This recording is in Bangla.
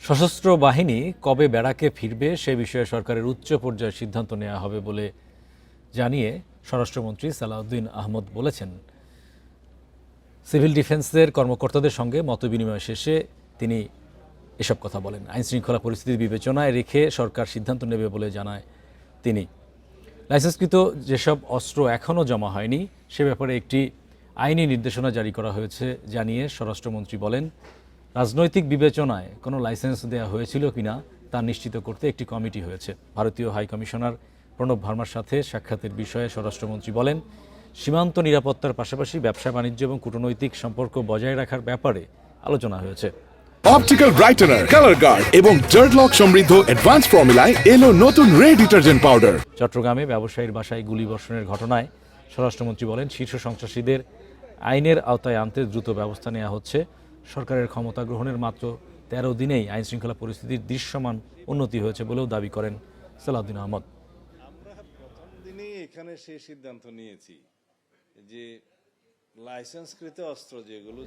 সশস্ত্র বাহিনী কবে ব্যারাকে ফিরবে সে বিষয়ে সরকারের উচ্চ পর্যায়ের সিদ্ধান্ত নেওয়া হবে বলে জানিয়ে স্বরাষ্ট্রমন্ত্রী সালাউদ্দিন আহমদ বলেছেন। সিভিল ডিফেন্সের কর্মকর্তাদের সঙ্গে মতবিনিময় শেষে তিনি এসব কথা বলেন। আইনশৃঙ্খলা পরিস্থিতির বিবেচনায় রেখে সরকার সিদ্ধান্ত নেবে বলে জানায় তিনি। লাইসেন্সকৃত যেসব অস্ত্র এখনও জমা হয়নি সে ব্যাপারে একটি আইনি নির্দেশনা জারি করা হয়েছে জানিয়ে স্বরাষ্ট্রমন্ত্রী বলেন, রাজনৈতিক বিবেচনায় কোনো লাইসেন্স দেওয়া হয়েছিল কিনা তা নিশ্চিত করতে একটি কমিটি হয়েছে। ভারতীয় হাইকমিশনার প্রণব ভার্মার সাথে সাক্ষাতের বিষয়ে স্বরাষ্ট্রমন্ত্রী বলেন, সীমান্ত নিরাপত্তার পাশাপাশি ব্যবসা বাণিজ্য এবং কূটনৈতিক সম্পর্ক বজায় রাখার ব্যাপারে আলোচনা হয়েছে। অপটিক্যাল ব্রাইটেনার, কালার গার্ড এবং জার্ড লক সমৃদ্ধ অ্যাডভান্স ফর্মুলায় এলো নতুন রেড ডিটারজেন্ট পাউডার। চট্টগ্রামে ব্যবসায়ীর বাসায় গুলিবর্ষণের ঘটনায় স্বরাষ্ট্রমন্ত্রী বলেন, শীর্ষ সন্ত্রাসীদের আইনের আওতায় আনতে দ্রুত ব্যবস্থা নেওয়া হচ্ছে। সরকারের ক্ষমতা গ্রহণের মাত্র 13 দিনেই আইনশৃঙ্খলা পরিস্থিতির দৃশ্যমান উন্নতি হয়েছে বলেও দাবি করেন সালাউদ্দিন আহমদ। আমরা প্রথম দিনেই এখানে সেই সিদ্ধান্ত নিয়েছি যে লাইসেন্সকৃত অস্ত্র যেগুলো